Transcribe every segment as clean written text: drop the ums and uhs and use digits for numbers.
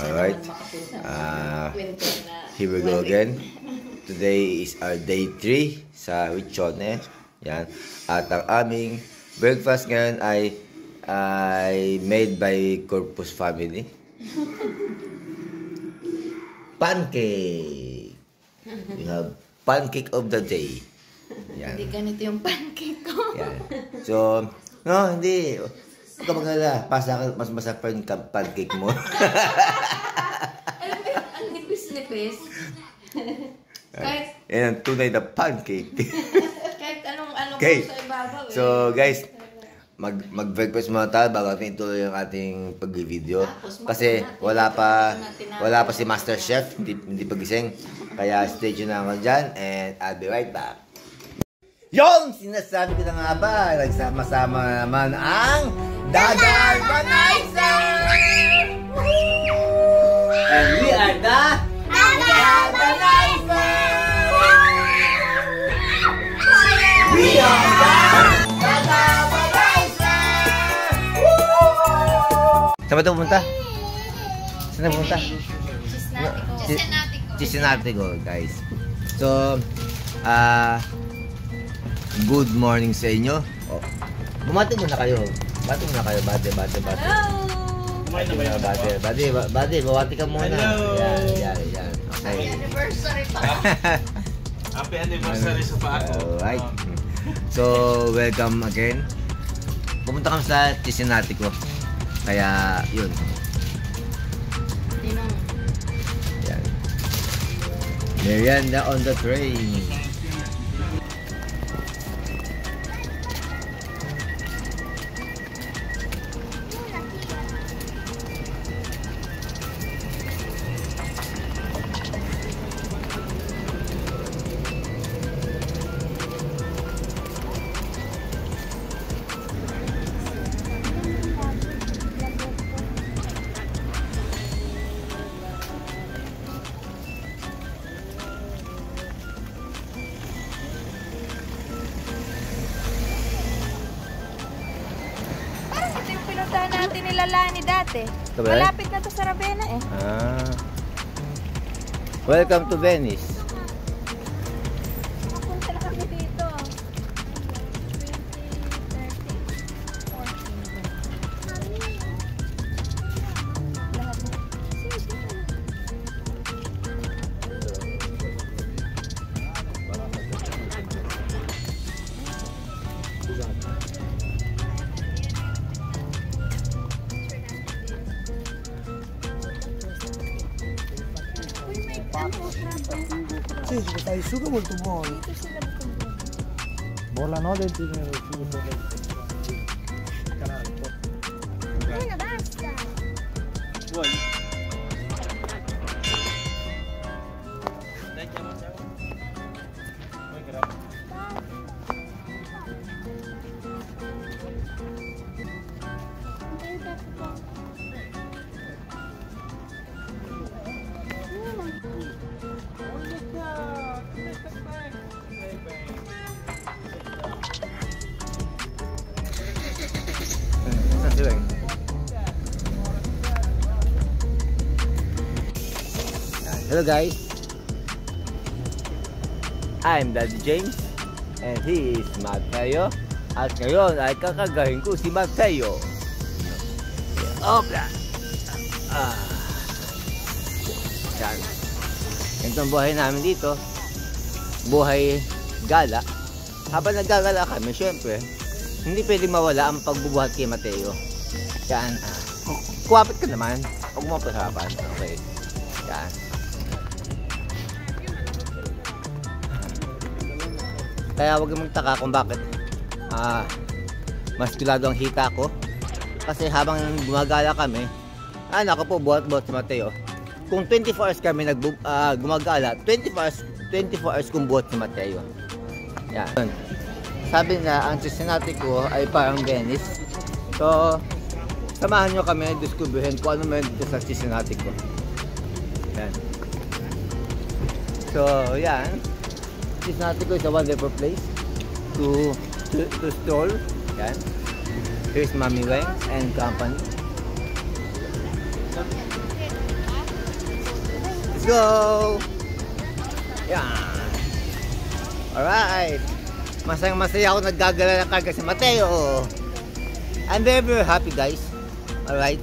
Alright. Here we go again. Today is our day 3 sa Wichone. Yan. At ang aming breakfast ngayon ay made by Corpus family. Pancake. We have pancake of the day. Yan. Hindi ganito yung pancake ko. Yan. So, no, hindi. Huwag ka mag-alala. Mas masarap pa yung pancake mo. Ang nipis-nipis. Yan ang tunay na pancake. Kahit anong Okay. sa ibabaw eh. So, guys, mag-breakfast muna tayo bago natin ituloy yung ating pag-video. Kasi wala pa si Master Chef, hindi pagising. Kaya stay tuned na ako dyan and I'll be right back. Yung sinasabi ko na nga ba, nagsama-sama naman ang Dagalvanizer! And we are the Dagalvanizer! We are the Dagalvanizer! Saan ba ito pumunta? Saan na pumunta? Chisinatico, guys. So, good morning sa inyo. Oh. Bumati muna kayo. Bati muna kayo. Bati. Hello! Bati, bawati ka muna. Hello! Yan. Okay. Happy anniversary pa. Happy anniversary sa pa ako. Alright. So, welcome again. Pumunta kami sa Chisinatico. Kaya, yun. Yan. Merienda on the train. Pinuntahan natin nila Lani dati. Malapit na to sa Ravenna eh. Welcome to Venice. Nakapunta na kami dito. 2030. Sì, stai su che molto buono. Buona notte di canale. Basta. Vuoi? Hello guys, I'm Daddy James and he is Mateo. At ngayon ay kakagahin ko si Mateo. Opla! Yan. Itong buhay namin dito, buhay gala. Habang naggagala kami, syempre, hindi pwede mawala ang pagbubuhat kay Mateo. Yan. Kuwapit ka naman. Huwag mo pahirapan. Okay. Yan. Kaya huwag magtaka kung bakit mas pilado ang hita ko. Kasi habang gumagala kami, nako po, buhat-buhat si Mateo. Kung 24 hours kami gumagala, 24 hours kung buhat si Mateo. Yan. Sabi na, ang Chisinatico ay parang Venice. So, samahan nyo kami diskubrihin kung ano meron dito sa Chisinatico. Yan. So, yan. Chisinatico is a wonderful place to stroll. Yan. Here's Mami Weng and company. Let's go! Yan. Alright. Masayang-masaya ako naggagala ng karga si Mateo. I'm very, very happy, guys. Alright.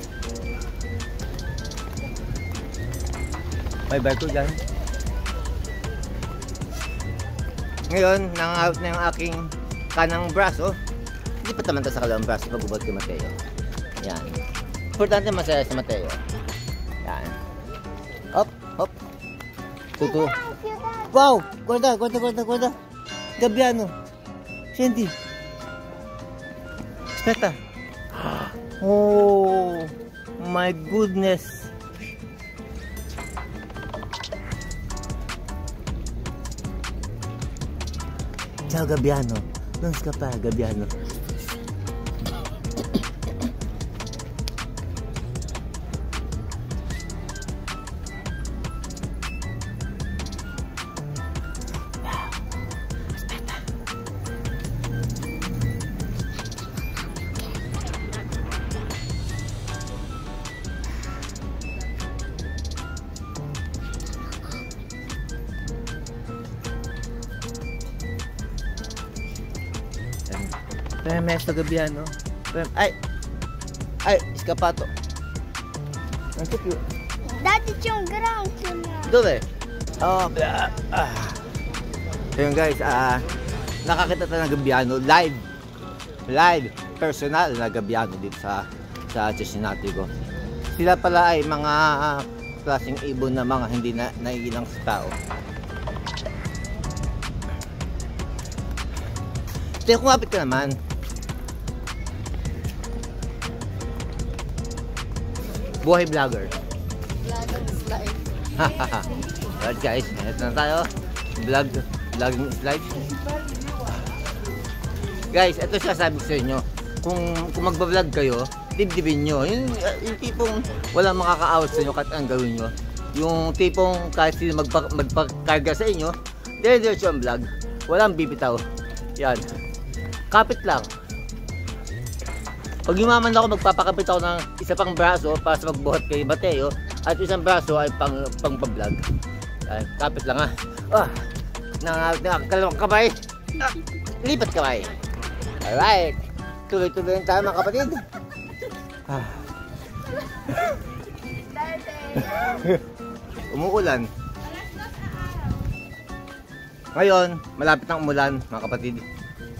May barko dyan. Ngayon, nangangaut na yung aking kanang braso. Hindi pa taman sa kalawang braso pag-ubot kay Mateo. Yan. Importante masaya si Mateo. Yan. Hop, hop. Tutu. Wow! Guarda. Gabiano. Senti. Aspetta. Oh, my goodness. Ciao Gabbiano, non scappare Gabbiano. Permesso Gabbiano. Ay, scapato. Non c'è più. Dati c'è un granchio là. Dove? Oh, Ayun guys, nakakita tayo ng Gabbiano live personal na Gabbiano dito sa Cesinatico. Sila pala ay mga klaseng ibon na mga hindi na naiilang sa tao. Kaya kumapit ka naman. Buhay vlogger. Vlogger is life. Alright guys, ito na tayo. Vlogging is life. Guys, ito siya sabi sa inyo. Kung magbablog kayo, dibdibin nyo. Yung tipong walang makakaawat sa inyo kahit ang gawin nyo. Yung tipong kahit sino magpakarga sa inyo, dire-diretso ang vlog. Walang bibitaw. Yan. Kapit lang. Pag yumaman ako, magpapakapit ako ng isa pang braso para sa magbuhat kay Mateo at isang braso ay pang vlog. Kapit lang ha. Nakakalawang kamay. Lipat kamay. Alright. Tuloy-tuloy tayo mga kapatid. Umuulan. Ngayon, malapit ng umulan mga kapatid.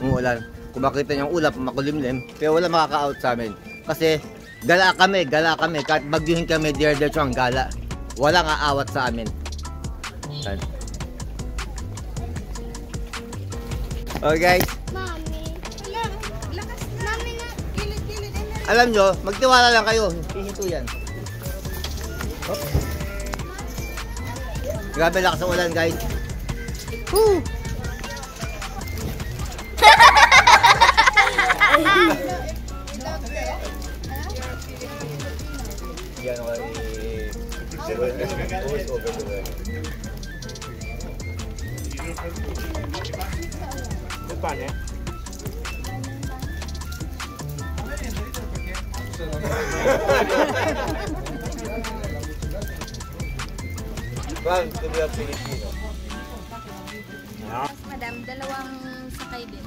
Umuulan. Kung makita nyo ang ulap, makulimlim, pero wala makaka-out sa amin. Kasi gala kami. Kahit bagyuhin kami, dire-diretso ang gala. Walang aawat sa amin. Yan. Okay guys. Mami. Lakas na. Mami na. Gilid-gilid. Alam nyo, magtiwala lang kayo. Pihinto yan. Oh. Grabe lakas ang ulan guys. Woo! Yan ako Pane? Juan, tuloy ang Pilipino. Madam, dalawang sakay din.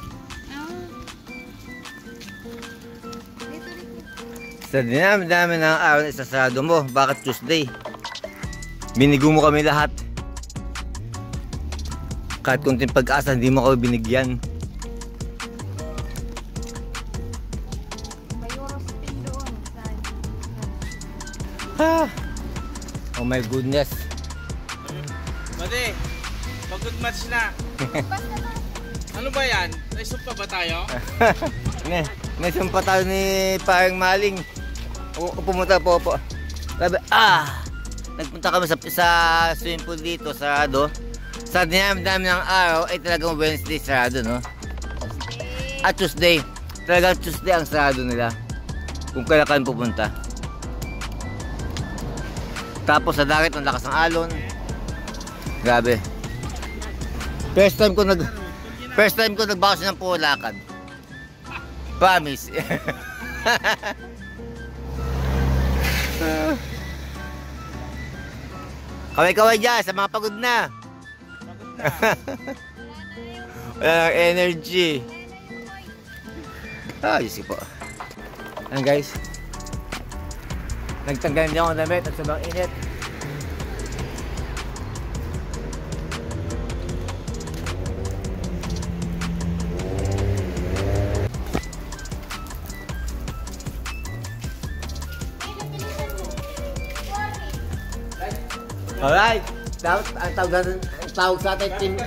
Sa dinami-dami ng araw na isasarado mo, bakit Tuesday? Binigo mo kami lahat. Kahit kunting pag-asa, hindi mo kami binigyan. May oras din doon. Oh my goodness. Mate, pag-good match na. Ano ba yan? Naisip pa ba tayo? Naisumpa tayo ni Parang Maling. Pumunta po. Sabi, nagpunta kami sa swimming pool dito, sarado. Sa dinami-dami ng araw, ay talagang Wednesday sarado, no? At Tuesday. Talagang Tuesday ang sarado nila. Kung kailan kayo pupunta. Tapos sa dagat, ang lakas ng alon. Grabe. First time ko nagbakasyon ng Pulakad. Promise. Kaway-kaway dyan sa mga pagod na. Pagod na. Wala nang energy. Diyos ko po. Ayan guys. Nagtanggal niya ako ng damit at sobrang init. Alright. Ang tawag sa atin,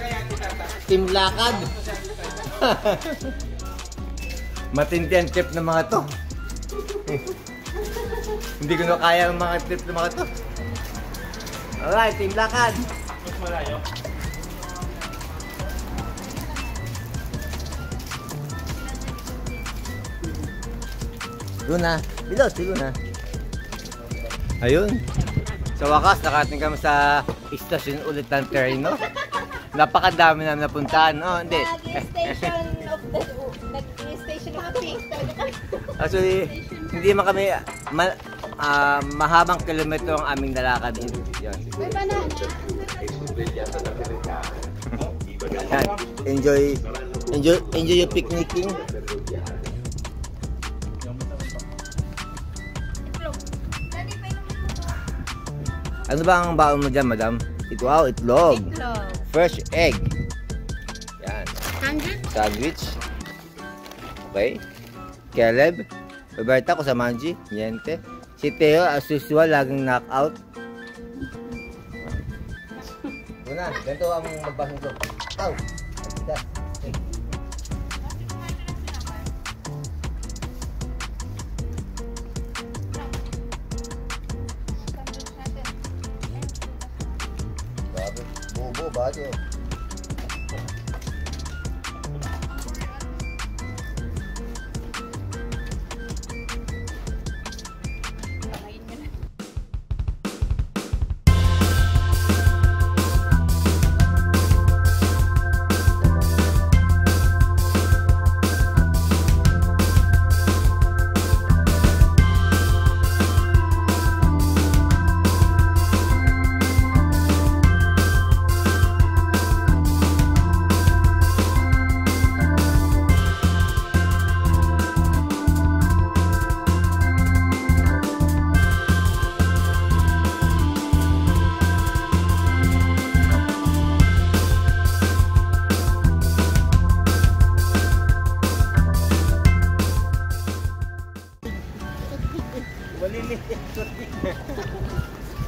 team lakad. Matindi ang trip ng mga to. Hindi ko na kaya ang mga trip ng mga to. Alright, team lakad. Mas malayo. Luna. Bilos, si Luna. Ayun. Sa wakas, nakarating kami sa istasyon ulit ng Terino. Napakadami namin napuntahan. Oh, hindi. Nag-station of the week talaga. Actually, hindi man kami mahabang kilometro ang aming nalakad. Yan. May banana. Yan. Enjoy yung picnicking. Ano ba ang baon mo dyan, madam? Wow, itlog. Fresh egg. Yan. Sandwich. Okay. Caleb. Roberta, Kusamanji. Niente. Si Theo, as usual, laging knockout. Una, ganito ang magbasong ko. Ow! Bobo, bago.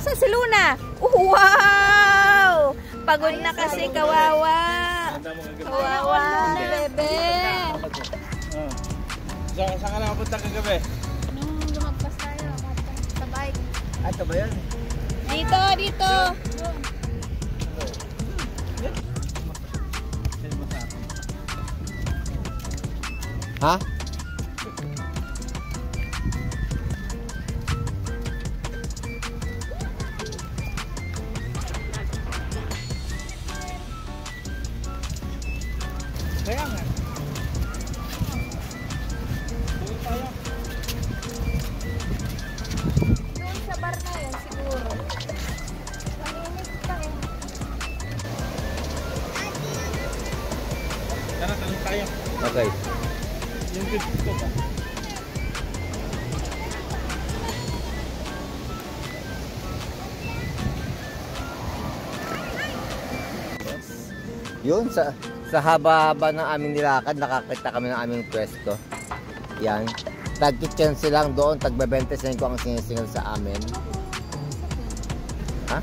Sa si Luna. Wow! Pagod na kasi, kawawa. Kawawa, bebe. Saan ka nakapunta kagabi? Nung lumagpas tayo sa bike. Ito ba yan? Dito, dito. Ha? Kaya nga. Doon sa bar na yun, siguro. Mahinig ka eh. Tara, tanong tayo. Okay. Yung gift ko ba? Yun, sa haba-haba ng aming nilakad, nakakita kami ng aming pwesto. Yan. Tag-kitchense lang doon, tag-25 ang sinisingil sa amin. Ha?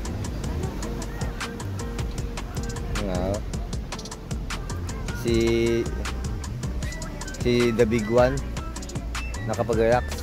Nga. Si The Big One nakapag-relax.